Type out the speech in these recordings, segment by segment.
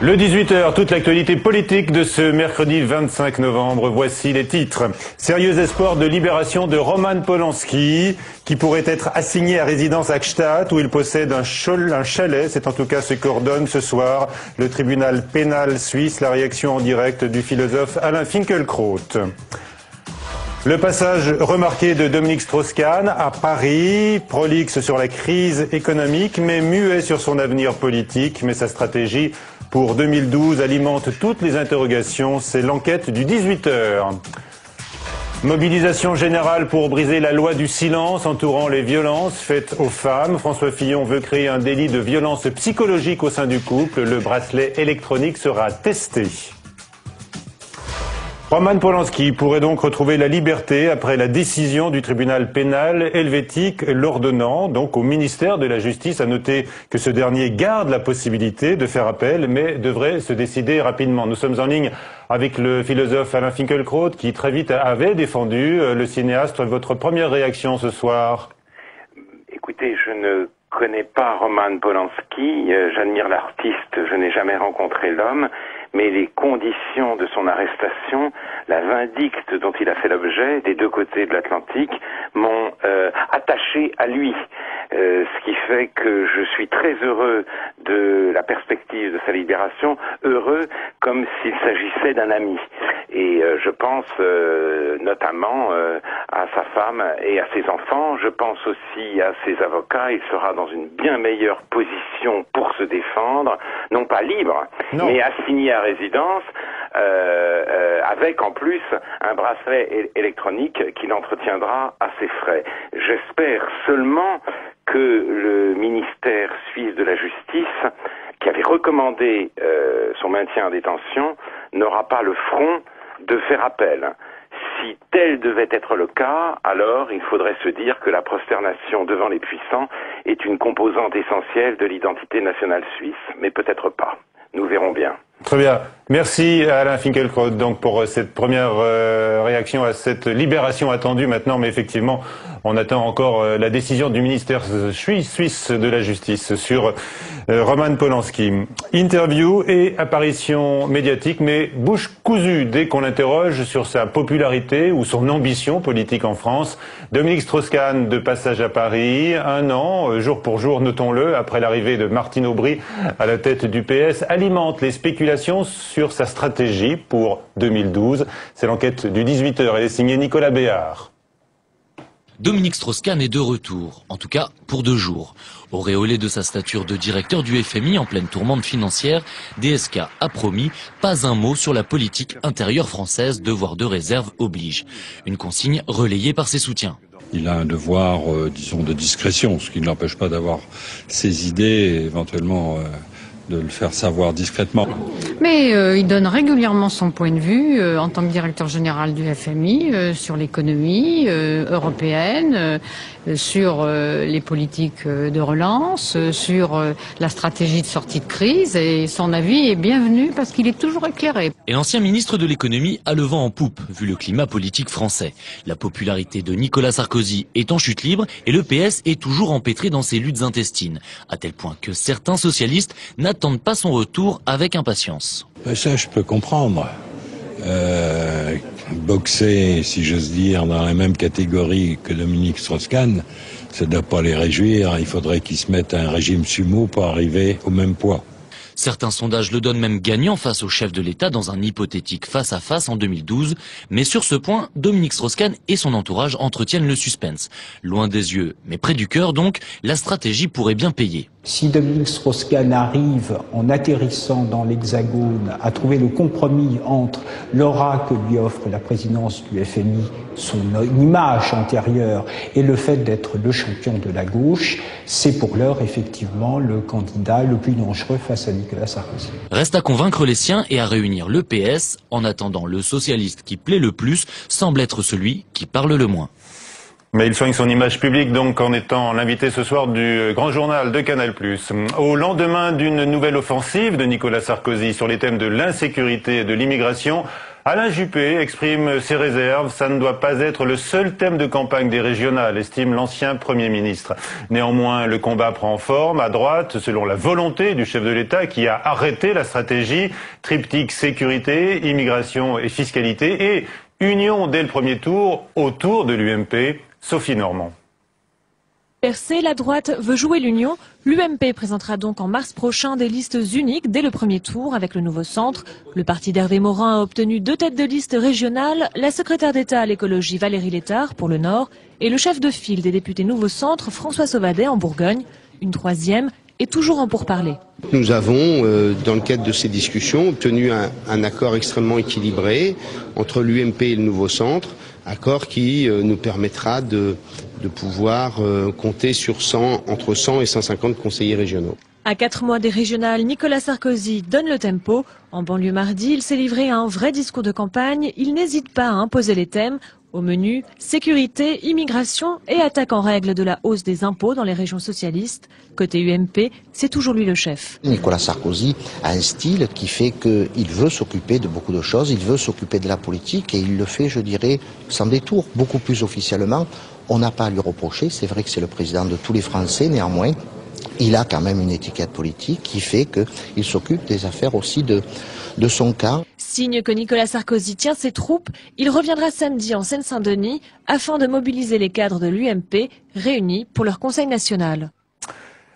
Le 18h, toute l'actualité politique de ce mercredi 25 novembre. Voici les titres. Sérieux espoir de libération de Roman Polanski, qui pourrait être assigné à résidence à Gstaad, où il possède un chalet. C'est en tout cas ce qu'ordonne ce soir le tribunal pénal suisse. La réaction en direct du philosophe Alain Finkielkraut. Le passage remarqué de Dominique Strauss-Kahn à Paris, prolixe sur la crise économique, mais muet sur son avenir politique. Mais sa stratégie pour 2012 alimente toutes les interrogations. C'est l'enquête du 18h. Mobilisation générale pour briser la loi du silence entourant les violences faites aux femmes. François Fillon veut créer un délit de violence psychologique au sein du couple. Le bracelet électronique sera testé. Roman Polanski pourrait donc retrouver la liberté après la décision du tribunal pénal helvétique l'ordonnant. Donc au ministère de la Justice a noté que ce dernier garde la possibilité de faire appel, mais devrait se décider rapidement. Nous sommes en ligne avec le philosophe Alain Finkielkraut qui très vite avait défendu le cinéaste. Votre première réaction ce soir? Écoutez, je ne connais pas Roman Polanski, j'admire l'artiste, je n'ai jamais rencontré l'homme, mais les conditions de son arrestation, la vindicte dont il a fait l'objet des deux côtés de l'Atlantique, m'ont attaché à lui. Ce qui fait que je suis très heureux de la perspective de sa libération, heureux comme s'il s'agissait d'un ami. Et je pense notamment à sa femme et à ses enfants, je pense aussi à ses avocats. Il sera dans une bien meilleure position pour se défendre, non pas libre, mais assigné à résidence, avec en plus un bracelet électronique qu'il entretiendra à ses frais. J'espère seulement que le ministère suisse de la Justice, qui avait recommandé son maintien en détention, n'aura pas le front de faire appel. Si tel devait être le cas, alors il faudrait se dire que la prosternation devant les puissants est une composante essentielle de l'identité nationale suisse, mais peut-être pas. Nous verrons bien. Très bien. Merci Alain Finkielkraut donc pour cette première réaction à cette libération attendue maintenant, mais effectivement on attend encore la décision du ministère suisse de la Justice sur Roman Polanski. Interview et apparition médiatique, mais bouche cousue dès qu'on l'interroge sur sa popularité ou son ambition politique en France. Dominique Strauss-Kahn de passage à Paris, un an, jour pour jour, notons-le, après l'arrivée de Martine Aubry à la tête du PS, alimente les spéculations sur sa stratégie pour 2012. C'est l'enquête du 18h. Elle est signée Nicolas Béard. Dominique Strauss-Kahn est de retour, en tout cas pour 2 jours. Auréolé de sa stature de directeur du FMI en pleine tourmente financière, DSK a promis pas un mot sur la politique intérieure française, devoir de réserve oblige. Une consigne relayée par ses soutiens. Il a un devoir, disons, de discrétion, ce qui ne l'empêche pas d'avoir ses idées et éventuellement de le faire savoir discrètement. Mais il donne régulièrement son point de vue en tant que directeur général du FMI sur l'économie européenne, sur les politiques de relance, sur la stratégie de sortie de crise, et son avis est bienvenu parce qu'il est toujours éclairé. Et l'ancien ministre de l'économie a le vent en poupe, vu le climat politique français. La popularité de Nicolas Sarkozy est en chute libre et le PS est toujours empêtré dans ses luttes intestines, à tel point que certains socialistes n'attendent pas son retour avec impatience. Ça, je peux comprendre. Boxer, si j'ose dire, dans la même catégorie que Dominique Strauss-Kahn, ça ne doit pas les réjouir. Il faudrait qu'ils se mettent à un régime sumo pour arriver au même poids. Certains sondages le donnent même gagnant face au chef de l'État dans un hypothétique face-à-face en 2012. Mais sur ce point, Dominique Strauss-Kahn et son entourage entretiennent le suspense. Loin des yeux, mais près du cœur donc, la stratégie pourrait bien payer. Si Dominique Strauss-Kahn arrive, en atterrissant dans l'Hexagone, à trouver le compromis entre l'aura que lui offre la présidence du FMI, son image antérieure, et le fait d'être le champion de la gauche, c'est pour l'heure effectivement le candidat le plus dangereux face à Nicolas Sarkozy. Reste à convaincre les siens et à réunir le PS. En attendant, le socialiste qui plaît le plus semble être celui qui parle le moins. Mais il soigne son image publique donc en étant l'invité ce soir du grand journal de Canal+. Au lendemain d'une nouvelle offensive de Nicolas Sarkozy sur les thèmes de l'insécurité et de l'immigration, Alain Juppé exprime ses réserves. Ça ne doit pas être le seul thème de campagne des régionales, estime l'ancien Premier ministre. Néanmoins, le combat prend forme à droite, selon la volonté du chef de l'État qui a arrêté la stratégie triptyque sécurité, immigration et fiscalité et union dès le premier tour autour de l'UMP. Sophie Normand. Percé, la droite veut jouer l'union. L'UMP présentera donc en mars prochain des listes uniques dès le premier tour avec le nouveau centre. Le parti d'Hervé Morin a obtenu 2 têtes de liste régionales, la secrétaire d'État à l'écologie Valérie Létard pour le Nord et le chef de file des députés Nouveau Centre François Sauvadet en Bourgogne. Une 3e est toujours en pourparlers. Nous avons, dans le cadre de ces discussions, obtenu un accord extrêmement équilibré entre l'UMP et le Nouveau Centre, accord qui nous permettra de pouvoir compter sur entre 100 et 150 conseillers régionaux. À 4 mois des régionales, Nicolas Sarkozy donne le tempo. En banlieue mardi, il s'est livré à un vrai discours de campagne. Il n'hésite pas à imposer les thèmes. Au menu, sécurité, immigration et attaque en règle de la hausse des impôts dans les régions socialistes. Côté UMP, c'est toujours lui le chef. Nicolas Sarkozy a un style qui fait qu'il veut s'occuper de beaucoup de choses, il veut s'occuper de la politique et il le fait, je dirais, sans détour, beaucoup plus officiellement. On n'a pas à lui reprocher, c'est vrai que c'est le président de tous les Français, néanmoins, il a quand même une étiquette politique qui fait qu'il s'occupe des affaires aussi de son camp. Signe que Nicolas Sarkozy tient ses troupes, il reviendra samedi en Seine-Saint-Denis afin de mobiliser les cadres de l'UMP réunis pour leur conseil national.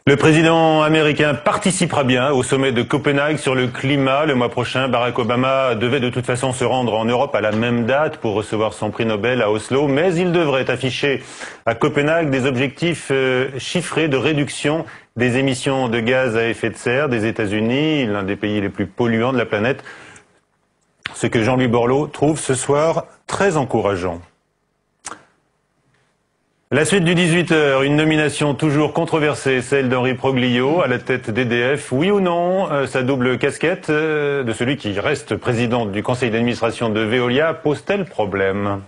Le président américain participera bien au sommet de Copenhague sur le climat. Le mois prochain, Barack Obama devait de toute façon se rendre en Europe à la même date pour recevoir son prix Nobel à Oslo. Mais il devrait afficher à Copenhague des objectifs chiffrés de réduction des émissions de gaz à effet de serre des États-Unis, l'un des pays les plus polluants de la planète. Ce que Jean-Louis Borloo trouve ce soir très encourageant. La suite du 18h, une nomination toujours controversée, celle d'Henri Proglio à la tête d'EDF. Oui ou non, sa double casquette de celui qui reste président du conseil d'administration de Veolia pose-t-elle problème ?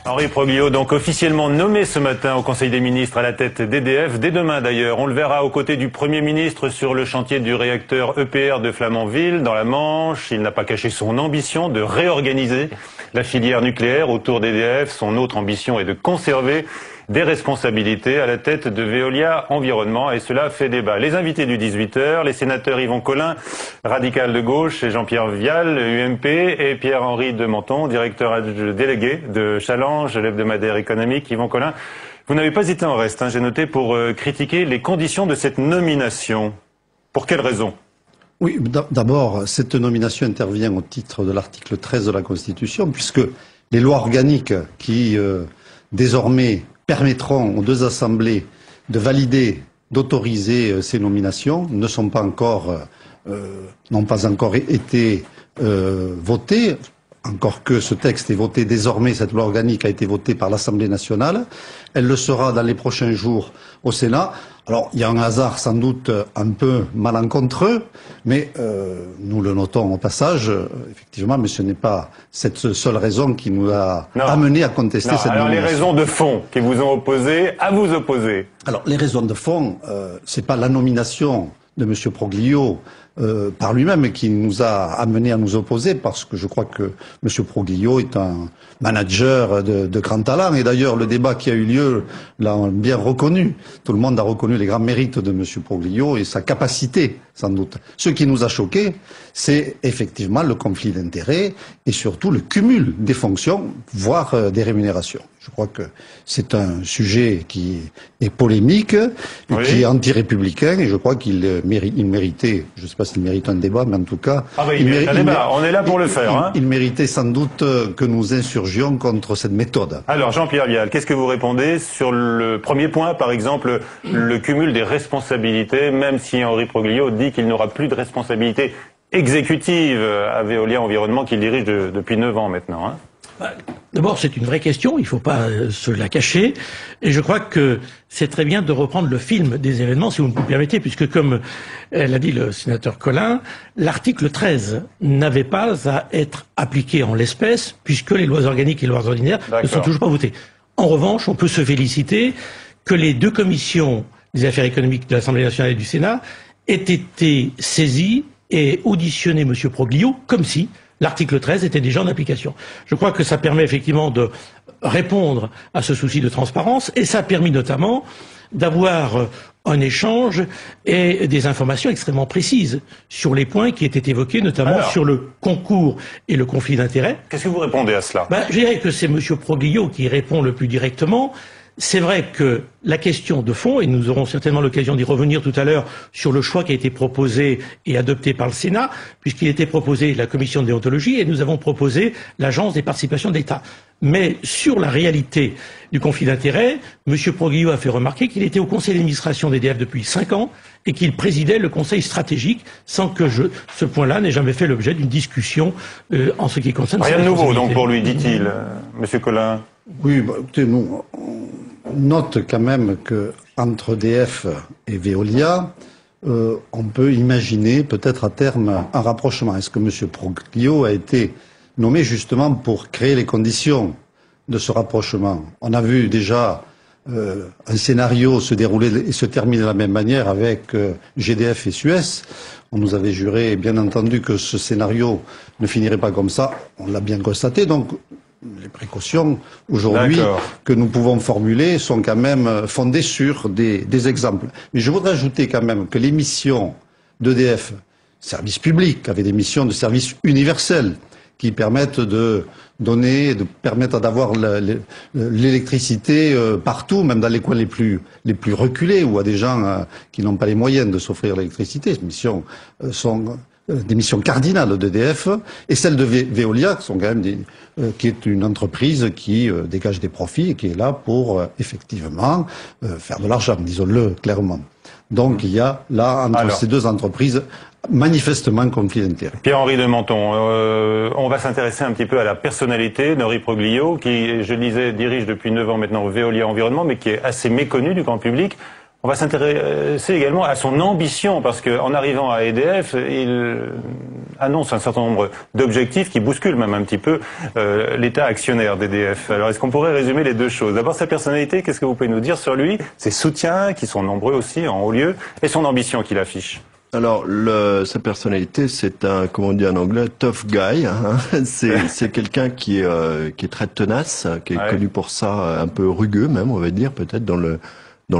Henri Proglio, donc officiellement nommé ce matin au Conseil des ministres à la tête d'EDF, dès demain d'ailleurs. On le verra aux côtés du Premier ministre sur le chantier du réacteur EPR de Flamanville, dans la Manche. Il n'a pas caché son ambition de réorganiser la filière nucléaire autour d'EDF. Son autre ambition est de conserver des responsabilités à la tête de Veolia Environnement et cela fait débat. Les invités du 18h, les sénateurs Yvon Collin, radical de gauche, et Jean-Pierre Vial, UMP, et Pierre-Henri de Menton, directeur délégué de Challenge, l'hebdomadaire économique. Yvon Collin, vous n'avez pas été en reste, j'ai noté, pour critiquer les conditions de cette nomination. Pour quelles raisons ? Oui, d'abord, cette nomination intervient au titre de l'article 13 de la Constitution, puisque les lois organiques qui, désormais, permettront aux 2 assemblées de valider, d'autoriser ces nominations, n'ont pas encore été votées, encore que ce texte est voté désormais, cette loi organique a été votée par l'Assemblée nationale. Elle le sera dans les prochains jours au Sénat. Alors, il y a un hasard sans doute un peu malencontreux, mais nous le notons au passage, effectivement, mais ce n'est pas cette seule raison qui nous a amené à contester cette nomination. Alors, les raisons de fond qui vous ont opposé, à vous opposer. Alors, les raisons de fond, c'est pas la nomination de M. Proglio par lui-même qui nous a amené à nous opposer, parce que je crois que M. Proglio est un manager de grand talent, et d'ailleurs le débat qui a eu lieu l'a bien reconnu. Tout le monde a reconnu les grands mérites de M. Proglio et sa capacité, sans doute. Ce qui nous a choqué, c'est effectivement le conflit d'intérêts et surtout le cumul des fonctions, voire des rémunérations. Je crois que c'est un sujet qui est polémique, oui, qui est anti-républicain, et je crois qu'il méritait, je ne sais pas s'il mérite un débat, mais en tout cas... Ah oui, il mérite un débat, on est là pour le faire. Il méritait sans doute que nous insurgions contre cette méthode. Alors Jean-Pierre Vial, qu'est-ce que vous répondez sur le premier point, par exemple, le cumul des responsabilités, même si Henri Proglio dit qu'il n'aura plus de responsabilités exécutives à Veolia Environnement qu'il dirige depuis 9 ans maintenant, D'abord, c'est une vraie question, il ne faut pas se la cacher, et je crois que c'est très bien de reprendre le film des événements, si vous me permettez, puisque comme l'a dit le sénateur Collin, l'article 13 n'avait pas à être appliqué en l'espèce, puisque les lois organiques et les lois ordinaires ne sont toujours pas votées. En revanche, on peut se féliciter que les 2 commissions des affaires économiques de l'Assemblée nationale et du Sénat ait été saisi et auditionné M. Proglio comme si l'article 13 était déjà en application. Je crois que ça permet effectivement de répondre à ce souci de transparence et ça a permis notamment d'avoir un échange et des informations extrêmement précises sur les points qui étaient évoqués, notamment sur le concours et le conflit d'intérêts. Qu'est-ce que vous répondez à cela? Je dirais que c'est M. Proglio qui répond le plus directement. C'est vrai que la question de fond, et nous aurons certainement l'occasion d'y revenir tout à l'heure sur le choix qui a été proposé et adopté par le Sénat, puisqu'il était proposé la commission de déontologie et nous avons proposé l'agence des participations de l'État. Mais sur la réalité du conflit d'intérêts, M. Proglio a fait remarquer qu'il était au conseil d'administration d'EDF depuis 5 ans et qu'il présidait le conseil stratégique sans que ce point-là n'ait jamais fait l'objet d'une discussion en ce qui concerne... Rien de nouveau donc pour lui, dit-il, M. Collin. Oui, écoutez, nous, on note quand même que entre EDF et Veolia, on peut imaginer peut-être à terme un rapprochement. Est-ce que M. Proglio a été nommé justement pour créer les conditions de ce rapprochement? On a vu déjà un scénario se dérouler et se terminer de la même manière avec GDF et Suez. On nous avait juré, bien entendu, que ce scénario ne finirait pas comme ça. On l'a bien constaté, donc les précautions aujourd'hui que nous pouvons formuler sont quand même fondées sur des exemples. Mais je voudrais ajouter quand même que les missions d'EDF, service public, avaient des missions de service universel qui permettent de donner, de permettre d'avoir l'électricité partout, même dans les coins les plus reculés ou à des gens qui n'ont pas les moyens de s'offrir l'électricité. Ces missions sont des missions cardinales d'EDF et celles de Veolia sont quand même qui est une entreprise qui dégage des profits et qui est là pour effectivement faire de l'argent, disons-le clairement. Donc il y a là entre ces deux entreprises manifestement conflit d'intérêts. Pierre-Henri de Menton, on va s'intéresser un petit peu à la personnalité d'Henri Proglio qui, je le disais, dirige depuis 9 ans maintenant Veolia Environnement mais qui est assez méconnu du grand public. On va s'intéresser également à son ambition, parce qu'en arrivant à EDF, il annonce un certain nombre d'objectifs qui bousculent même un petit peu l'état actionnaire d'EDF. Alors, est-ce qu'on pourrait résumer les deux choses? D'abord, sa personnalité, qu'est-ce que vous pouvez nous dire sur lui? Ses soutiens, qui sont nombreux aussi, en haut lieu, et son ambition qu'il affiche. Alors, sa personnalité, c'est comment on dit en anglais, tough guy. Hein. C'est quelqu'un qui est très tenace, qui est connu pour ça, un peu rugueux même, on va dire, peut-être dans le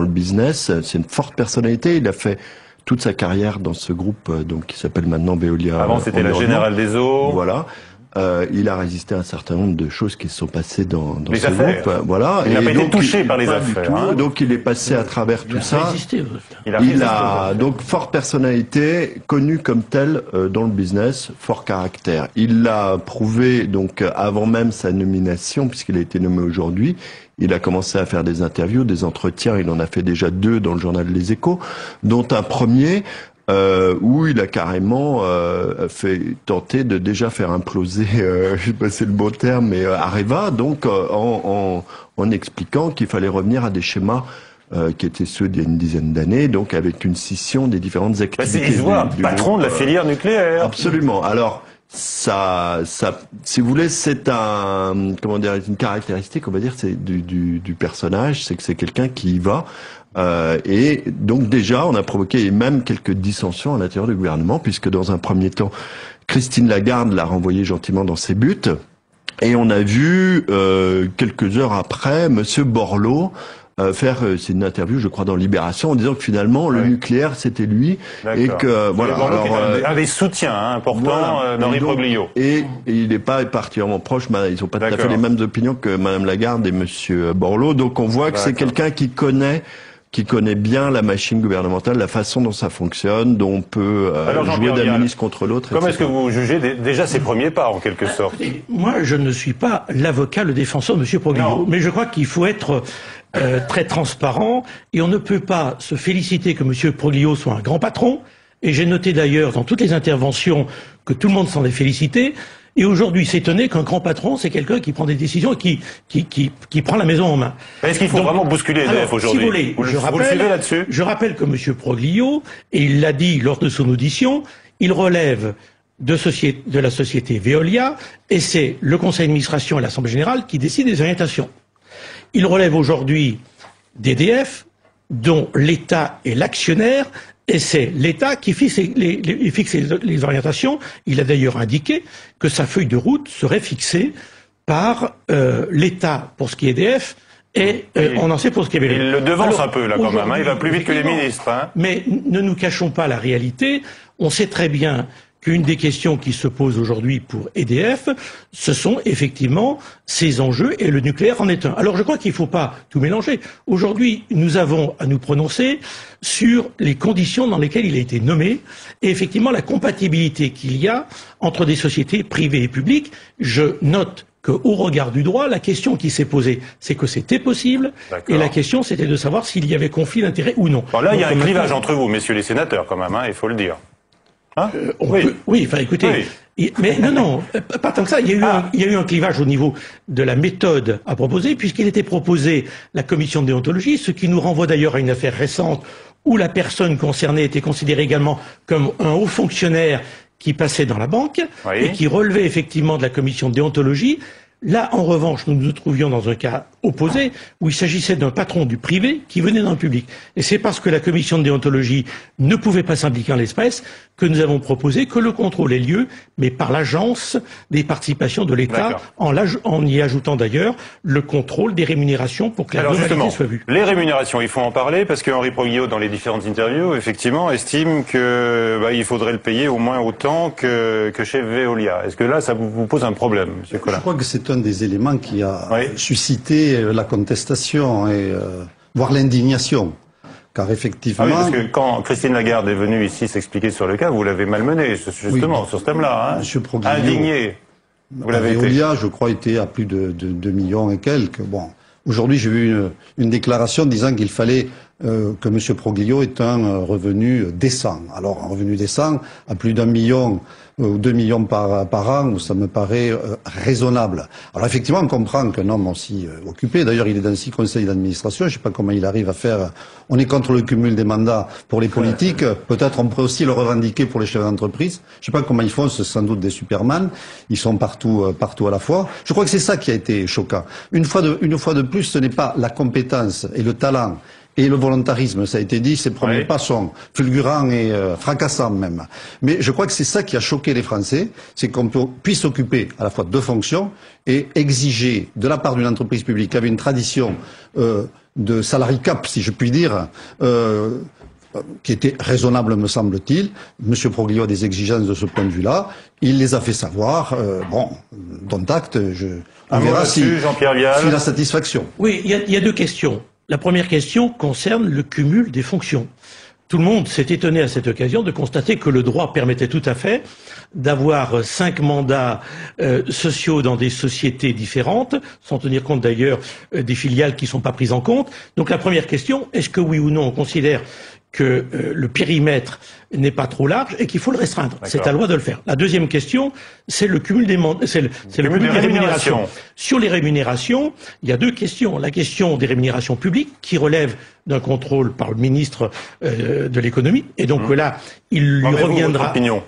business. C'est une forte personnalité. Il a fait toute sa carrière dans ce groupe donc qui s'appelle maintenant Veolia. Avant, c'était la Générale des Eaux. Voilà. Il a résisté à un certain nombre de choses qui se sont passées dans ce affaires. groupe. Voilà. Il n'a pas été touché par les affaires. Hein. Donc il est passé à travers tout ça. Il a donc forte personnalité, connu comme tel dans le business, fort caractère. Il l'a prouvé donc avant même sa nomination, puisqu'il a été nommé aujourd'hui. Il a commencé à faire des interviews, des entretiens. Il en a fait déjà 2 dans le journal Les Échos, dont un premier où il a carrément tenté de déjà faire imploser, je sais pas si c'est le bon terme, mais Areva, donc en expliquant qu'il fallait revenir à des schémas qui étaient ceux d'il y a une dizaine d'années, donc avec une scission des différentes activités. Il se voit patron de la filière nucléaire. Absolument. Alors, ça, si vous voulez, c'est une caractéristique, on va dire, c'est du personnage, c'est que c'est quelqu'un qui y va. Et donc déjà, on a provoqué même quelques dissensions à l'intérieur du gouvernement, puisque dans un premier temps, Christine Lagarde l'a renvoyé gentiment dans ses buts. Et on a vu, quelques heures après, Monsieur Borloo c'est une interview, je crois, dans Libération, en disant que finalement le nucléaire c'était lui et que voilà. Alors, un des soutiens importants d'Henri Proglio. Et il n'est pas particulièrement proche. Ils n'ont pas tout à fait les mêmes opinions que Madame Lagarde et Monsieur Borloo. Donc on voit que c'est quelqu'un qui connaît bien la machine gouvernementale, la façon dont ça fonctionne, dont on peut jouer d'un ministre contre l'autre. Comment est-ce que vous jugez déjà ses premiers pas, en quelque sorte? Moi, je ne suis pas l'avocat, le défenseur de M. Proglio, mais je crois qu'il faut être très transparent, et on ne peut pas se féliciter que M. Proglio soit un grand patron, et j'ai noté d'ailleurs dans toutes les interventions que tout le monde s'en est félicité, et aujourd'hui s'étonner qu'un grand patron, c'est quelqu'un qui prend des décisions et qui prend la maison en main. Est-ce qu'il faut vraiment bousculer EDF aujourd'hui? Si vous voulez, je rappelle que M. Proglio, et il l'a dit lors de son audition, il relève de la société Veolia, et c'est le conseil d'administration et l'Assemblée générale qui décident des orientations. Il relève aujourd'hui d'EDF, dont l'État est l'actionnaire, et c'est l'État qui fixe les orientations. Il a d'ailleurs indiqué que sa feuille de route serait fixée par l'État pour ce qui est EDF, et on en sait pour ce qui est BNP. Il le devance un peu là quand même, hein. Il va plus vite que les ministres. Hein. Mais ne nous cachons pas la réalité, on sait très bien qu'une des questions qui se posent aujourd'hui pour EDF, ce sont effectivement ces enjeux, et le nucléaire en est un. Alors je crois qu'il ne faut pas tout mélanger. Aujourd'hui, nous avons à nous prononcer sur les conditions dans lesquelles il a été nommé, et effectivement la compatibilité qu'il y a entre des sociétés privées et publiques. Je note qu'au regard du droit, la question qui s'est posée, c'est que c'était possible, et la question c'était de savoir s'il y avait conflit d'intérêts ou non. Bon, là, il y a un clivage entre vous, messieurs les sénateurs, quand même, hein, il faut le dire. Hein oui, enfin écoutez, mais non, pas tant que ça. Il y a eu un clivage au niveau de la méthode à proposer, puisqu'il était proposé la commission de déontologie, ce qui nous renvoie d'ailleurs à une affaire récente où la personne concernée était considérée également comme un haut fonctionnaire qui passait dans la banque et qui relevait effectivement de la commission de déontologie. Là, en revanche, nous nous trouvions dans un cas opposé, où il s'agissait d'un patron du privé qui venait dans le public. Et c'est parce que la commission de déontologie ne pouvait pas s'impliquer en l'espèce que nous avons proposé que le contrôle ait lieu, mais par l'agence des participations de l'État, en y ajoutant d'ailleurs le contrôle des rémunérations pour que la globalité soit vue. Les rémunérations, il faut en parler, parce que Henri Proglio, dans les différentes interviews, effectivement, estime que il faudrait le payer au moins autant que chez Veolia. Est-ce que là, ça vous pose un problème, M. Collin? Je crois que c'est un des éléments qui a suscité la contestation et voire l'indignation. Car effectivement... parce que quand Christine Lagarde est venue ici s'expliquer sur le cas, vous l'avez malmené, justement, sur ce thème-là. Hein. Monsieur Proglio, indigné. Vous l'avez été. Veolia, je crois, était à plus de 2 millions et quelques. Bon, aujourd'hui, j'ai vu une déclaration disant qu'il fallait que M. Proglio ait un revenu décent. Alors, un revenu décent à plus d'1 million ou 2 millions par an, ça me paraît raisonnable. Alors effectivement, on comprend qu'un homme aussi occupé, d'ailleurs il est dans 6 conseils d'administration, je ne sais pas comment il arrive à faire, on est contre le cumul des mandats pour les politiques, peut-être on pourrait aussi le revendiquer pour les chefs d'entreprise, je ne sais pas comment ils font, c'est sans doute des superman, ils sont partout à la fois. Je crois que c'est ça qui a été choquant. Une fois de plus, ce n'est pas la compétence et le talent et le volontarisme, ça a été dit, ces premiers pas sont fulgurants et fracassants même. Mais je crois que c'est ça qui a choqué les Français, c'est qu'on puisse occuper à la fois 2 fonctions et exiger de la part d'une entreprise publique qui avait une tradition de salary cap, si je puis dire, qui était raisonnable, me semble-t-il. Monsieur Proglio a des exigences de ce point de vue-là. Il les a fait savoir. Dont acte, on verra si la satisfaction. Oui, il y a 2 questions. La première question concerne le cumul des fonctions. Tout le monde s'est étonné à cette occasion de constater que le droit permettait tout à fait d'avoir 5 mandats sociaux dans des sociétés différentes, sans tenir compte d'ailleurs des filiales qui ne sont pas prises en compte. Donc la première question, est-ce que oui ou non on considère que le périmètre n'est pas trop large et qu'il faut le restreindre. C'est à loi de le faire. La deuxième question, c'est le cumul des cumul des rémunérations. Sur les rémunérations, il y a 2 questions. La question des rémunérations publiques, qui relève d'un contrôle par le ministre de l'économie, et donc là, il lui reviendra... Votre opinion.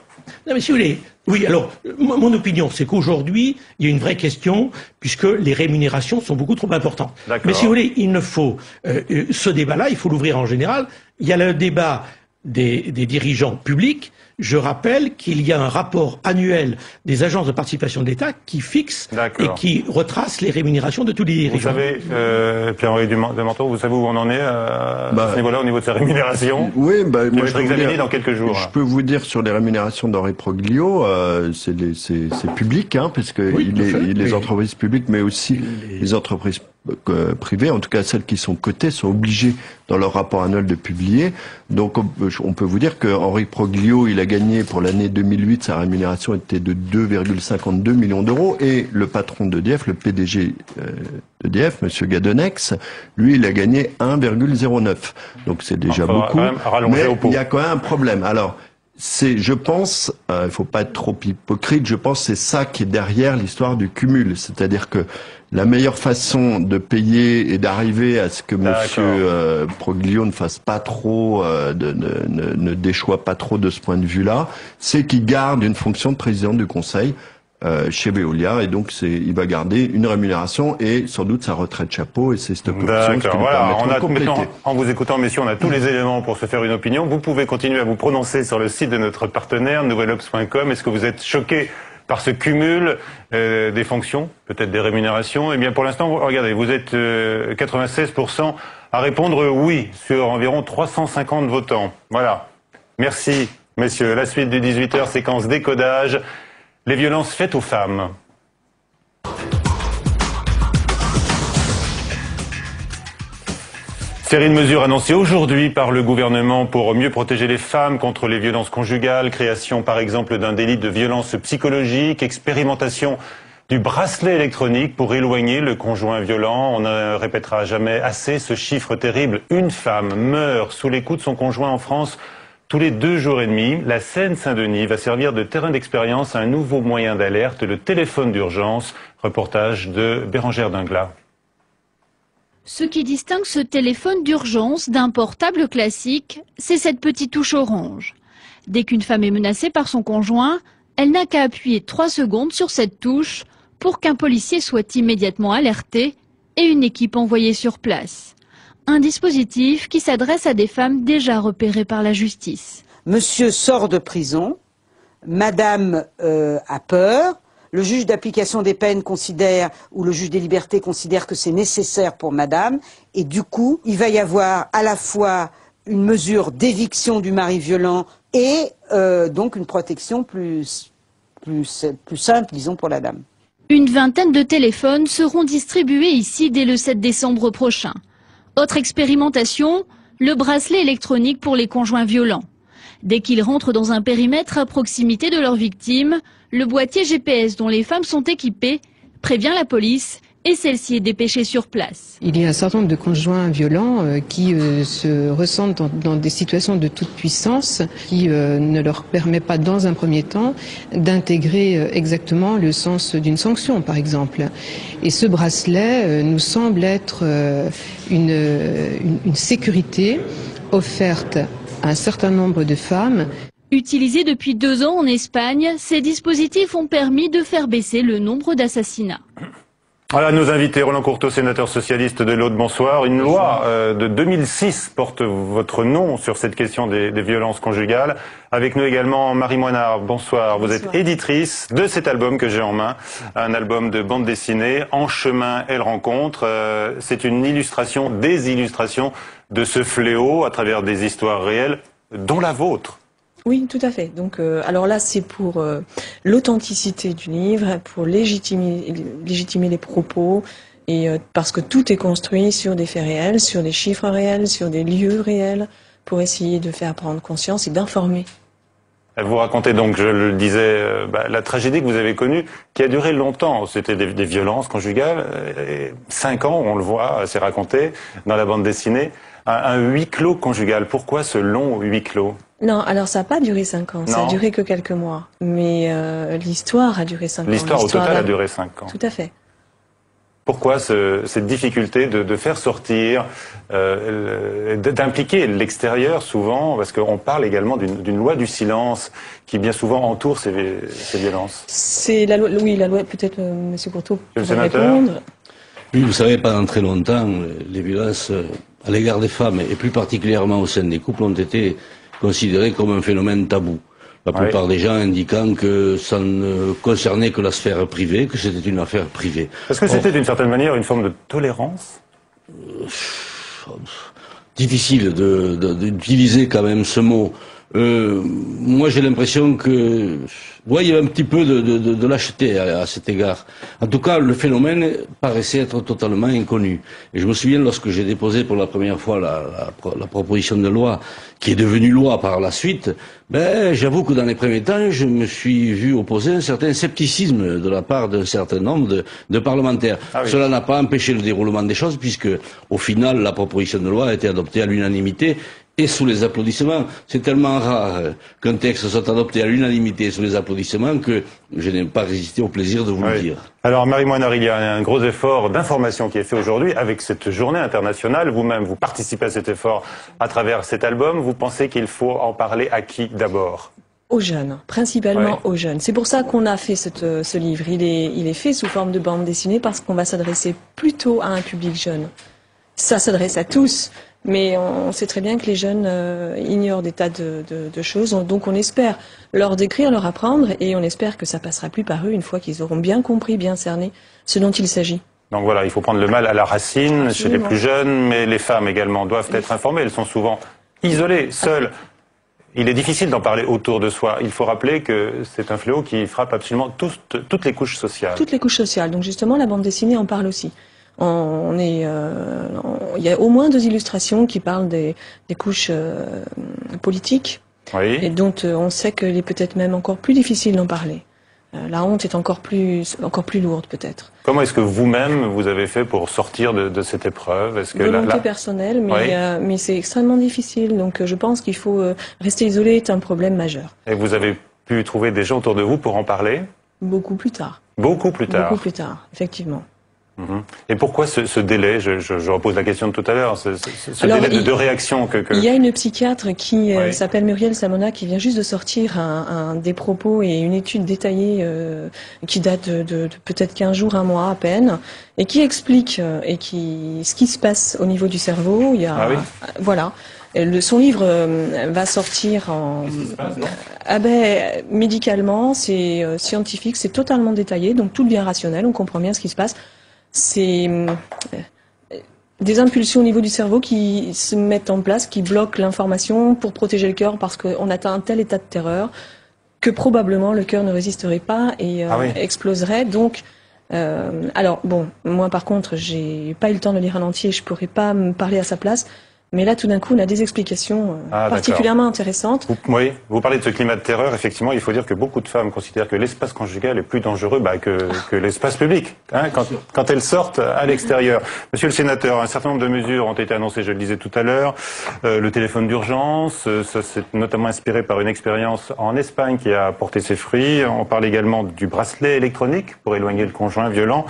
Non mais si vous voulez, oui, alors, mon opinion, c'est qu'aujourd'hui, il y a une vraie question, puisque les rémunérations sont beaucoup trop importantes. Mais si vous voulez, il ne faut, ce débat-là, il faut l'ouvrir en général. Il y a le débat des dirigeants publics. Je rappelle qu'il y a un rapport annuel des agences de participation de l'État qui fixe et qui retrace les rémunérations de tous les dirigeants. Vous savez, Pierre-Henri Demanteau, vous savez où on en est à ce niveau-là, au niveau de ces rémunérations? Oui, moi je vais examiner dans quelques jours. Je peux vous dire sur les rémunérations d'Henri Proglio, c'est public, hein, parce que les entreprises publiques, mais aussi les entreprises privées, en tout cas celles qui sont cotées, sont obligées dans leur rapport annuel de publier. Donc on peut vous dire que Henri Proglio, il a gagné pour l'année 2008, sa rémunération était de 2,52 millions d'euros, et le patron d'EDF, le PDG d'EDF, Monsieur Gadenex, lui, il a gagné 1,09. Donc c'est déjà beaucoup, mais il y a quand même un problème. Alors, je pense, il faut pas être trop hypocrite, je pense que c'est ça qui est derrière l'histoire du cumul. C'est-à-dire que la meilleure façon de payer et d'arriver à ce que Monsieur Proglio ne fasse pas trop, ne déchoie pas trop de ce point de vue-là, c'est qu'il garde une fonction de président du Conseil chez Veolia, et donc il va garder une rémunération et sans doute sa retraite chapeau et ses stocks options, ce qui lui permettront de compléter. Maintenant, en vous écoutant, messieurs, on a tous les éléments pour se faire une opinion. Vous pouvez continuer à vous prononcer sur le site de notre partenaire, nouvelobs.com. Est-ce que vous êtes choqué par ce cumul des fonctions, peut-être des rémunérations? Eh bien, pour l'instant, regardez, vous êtes 96% à répondre oui sur environ 350 votants. Voilà. Merci, messieurs. La suite du 18h, séquence décodage. Les violences faites aux femmes. Série de mesures annoncées aujourd'hui par le gouvernement pour mieux protéger les femmes contre les violences conjugales, création par exemple d'un délit de violence psychologique, expérimentation du bracelet électronique pour éloigner le conjoint violent. On ne répétera jamais assez ce chiffre terrible. Une femme meurt sous les coups de son conjoint en France tous les 2 jours et demi. La Seine-Saint-Denis va servir de terrain d'expérience à un nouveau moyen d'alerte, le téléphone d'urgence. Reportage de Bérangère Dinglas. Ce qui distingue ce téléphone d'urgence d'un portable classique, c'est cette petite touche orange. Dès qu'une femme est menacée par son conjoint, elle n'a qu'à appuyer 3 secondes sur cette touche pour qu'un policier soit immédiatement alerté et une équipe envoyée sur place. Un dispositif qui s'adresse à des femmes déjà repérées par la justice. Monsieur sort de prison, madame a peur, le juge d'application des peines considère, ou le juge des libertés considère que c'est nécessaire pour madame, et du coup, il va y avoir à la fois une mesure d'éviction du mari violent et donc une protection plus simple, disons, pour la dame. Une vingtaine de téléphones seront distribués ici dès le 7 décembre prochain. Autre expérimentation, le bracelet électronique pour les conjoints violents. Dès qu'ils rentrent dans un périmètre à proximité de leur victime, le boîtier GPS dont les femmes sont équipées prévient la police et celle-ci est dépêchée sur place. Il y a un certain nombre de conjoints violents qui se ressentent dans des situations de toute puissance qui ne leur permet pas dans un premier temps d'intégrer exactement le sens d'une sanction, par exemple. Et ce bracelet nous semble être une sécurité offerte à un certain nombre de femmes. Utilisés depuis 2 ans en Espagne, ces dispositifs ont permis de faire baisser le nombre d'assassinats. Voilà, nos invités, Roland Courteau, sénateur socialiste de l'Aude, bonsoir. Une loi de 2006 porte votre nom sur cette question des violences conjugales. Avec nous également Marie Moinard, bonsoir. Vous êtes éditrice de cet album que j'ai en main, un album de bande dessinée, En chemin, elle rencontre. C'est une illustration, des illustrations de ce fléau à travers des histoires réelles, dont la vôtre. Oui, tout à fait. Donc, alors là, c'est pour l'authenticité du livre, pour légitimer les propos, et parce que tout est construit sur des faits réels, sur des chiffres réels, sur des lieux réels, pour essayer de faire prendre conscience et d'informer. Vous racontez donc, je le disais, la tragédie que vous avez connue, qui a duré longtemps. C'était des violences conjugales. 5 ans, on le voit, c'est raconté dans la bande dessinée. Un huis clos conjugal. Pourquoi ce long huis clos? Non, alors ça n'a pas duré 5 ans, ça a duré que quelques mois. Mais l'histoire a duré 5 ans. L'histoire au total a duré 5 ans. Tout à fait. Pourquoi cette difficulté de faire sortir, d'impliquer l'extérieur souvent, parce qu'on parle également d'une loi du silence qui bien souvent entoure ces violences. C'est la loi, oui, la loi, peut-être Monsieur Courteau peut répondre. Oui, vous savez, pendant très longtemps, les violences à l'égard des femmes, et plus particulièrement au sein des couples, ont été considérées comme un phénomène tabou. La plupart des gens indiquant que ça ne concernait que la sphère privée, que c'était une affaire privée. Est-ce que c'était d'une certaine manière une forme de tolérance? Difficile d'utiliser quand même ce mot. Moi j'ai l'impression que il y avait un petit peu de lâcheté à cet égard. En tout cas, le phénomène paraissait être totalement inconnu. Et je me souviens, lorsque j'ai déposé pour la première fois la proposition de loi, qui est devenue loi par la suite, j'avoue que dans les premiers temps, je me suis vu opposer un certain scepticisme de la part d'un certain nombre de parlementaires. Ah oui. Cela n'a pas empêché le déroulement des choses, puisque au final, la proposition de loi a été adoptée à l'unanimité et sous les applaudissements. C'est tellement rare qu'un texte soit adopté à l'unanimité sous les applaudissements que je n'ai pas résisté au plaisir de vous le dire. Alors Marie Moinard, il y a un gros effort d'information qui est fait aujourd'hui avec cette journée internationale. Vous-même, vous participez à cet effort à travers cet album. Vous pensez qu'il faut en parler à qui d'abord? Aux jeunes, principalement aux jeunes. C'est pour ça qu'on a fait ce livre. Il est fait sous forme de bande dessinée parce qu'on va s'adresser plutôt à un public jeune. Ça s'adresse à tous, mais on sait très bien que les jeunes ignorent des tas de choses. Donc on espère leur décrire, leur apprendre, et on espère que ça passera plus par eux une fois qu'ils auront bien compris, bien cerné ce dont il s'agit. Donc voilà, il faut prendre le mal à la racine chez les plus jeunes, mais les femmes également doivent être informées. Elles sont souvent isolées, seules. Il est difficile d'en parler autour de soi. Il faut rappeler que c'est un fléau qui frappe absolument toutes les couches sociales. Toutes les couches sociales. Donc justement, la bande dessinée en parle aussi. Il y a au moins 2 illustrations qui parlent des couches politiques, et dont on sait qu'il est peut-être même encore plus difficile d'en parler. La honte est encore plus lourde peut-être. Comment est-ce que vous-même vous avez fait pour sortir de cette épreuve? Volonté personnelle, mais c'est extrêmement difficile. Donc je pense qu'il faut rester isolé est un problème majeur. Et vous avez pu trouver des gens autour de vous pour en parler? Beaucoup plus tard. Beaucoup plus tard. Beaucoup plus tard, effectivement. Et pourquoi ce délai? Je repose la question de tout à l'heure, ce délai de réaction Il y a une psychiatre qui s'appelle Muriel Samona, qui vient juste de sortir des propos et une étude détaillée qui date de peut-être 15 jours, 1 mois à peine, et qui explique ce qui se passe au niveau du cerveau. Il y a, voilà. Son livre va sortir médicalement, c'est scientifique, c'est totalement détaillé, donc tout devient rationnel, on comprend bien ce qui se passe. C'est des impulsions au niveau du cerveau qui se mettent en place, qui bloquent l'information pour protéger le cœur, parce qu'on atteint un tel état de terreur que probablement le cœur ne résisterait pas et exploserait. Donc, alors bon, moi par contre, j'ai pas eu le temps de lire en entier, je pourrais pas me parler à sa place. Mais là, tout d'un coup, on a des explications particulièrement intéressantes. Vous parlez de ce climat de terreur. Effectivement, il faut dire que beaucoup de femmes considèrent que l'espace conjugal est plus dangereux que l'espace public, quand elles sortent à l'extérieur. Monsieur le sénateur, un certain nombre de mesures ont été annoncées, je le disais tout à l'heure. Le téléphone d'urgence, ça s'est notamment inspiré par une expérience en Espagne qui a porté ses fruits. On parle également du bracelet électronique pour éloigner le conjoint violent,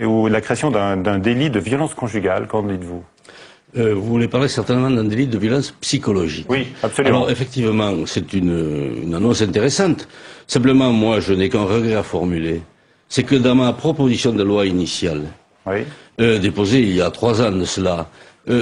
ou la création d'un délit de violence conjugale. Qu'en dites-vous? Vous voulez parler certainement d'un délit de violence psychologique. Oui, absolument. Alors effectivement, c'est une annonce intéressante. Simplement, moi, je n'ai qu'un regret à formuler. C'est que dans ma proposition de loi initiale, déposée il y a 3 ans de cela,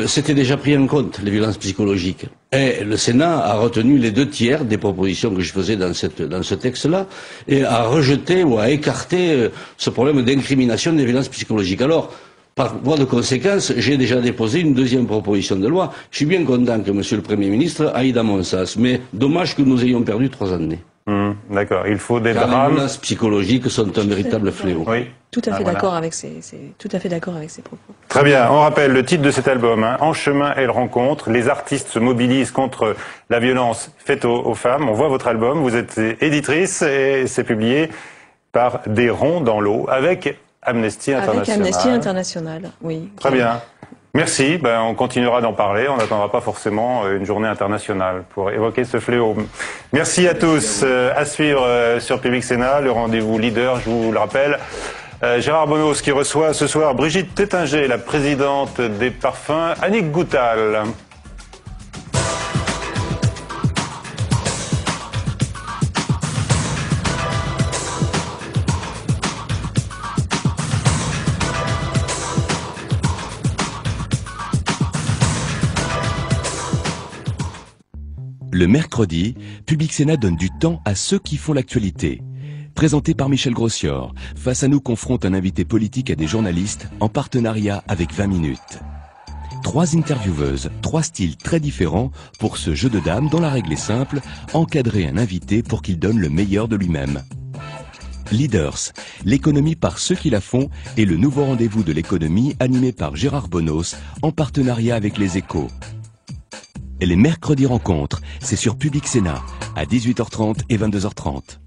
c'était déjà pris en compte, les violences psychologiques. Et le Sénat a retenu les 2/3 des propositions que je faisais dans ce texte-là, et a rejeté ou a écarté ce problème d'incrimination des violences psychologiques. Alors, par voie de conséquence, j'ai déjà déposé une 2e proposition de loi. Je suis bien content que Monsieur le Premier ministre aille dans mon sens, mais dommage que nous ayons perdu 3 années. D'accord, il faut des drames. Les violences psychologiques sont un véritable fléau. Oui. Tout à fait d'accord avec ces propos. Très bien, on rappelle le titre de cet album, En chemin, elle rencontre. Les artistes se mobilisent contre la violence faite aux femmes. On voit votre album, vous êtes éditrice et c'est publié par Des ronds dans l'eau avec Amnesty International. Avec Amnesty International, oui. Très bien. Merci. On continuera d'en parler. On n'attendra pas forcément une journée internationale pour évoquer ce fléau. Merci à tous. À suivre sur Public Sénat, le rendez-vous leader, je vous le rappelle. Gérard Bonos qui reçoit ce soir Brigitte Tétinger, la présidente des parfums, Annick Goutal. Le mercredi, Public Sénat donne du temps à ceux qui font l'actualité. Présenté par Michel Grossior, Face à nous confronte un invité politique à des journalistes en partenariat avec 20 minutes. 3 intervieweuses, 3 styles très différents pour ce jeu de dames dont la règle est simple, encadrer un invité pour qu'il donne le meilleur de lui-même. Leaders, l'économie par ceux qui la font est le nouveau rendez-vous de l'économie animé par Gérard Bonos en partenariat avec Les Échos. Et les mercredis rencontres, c'est sur Public Sénat à 18h30 et 22h30.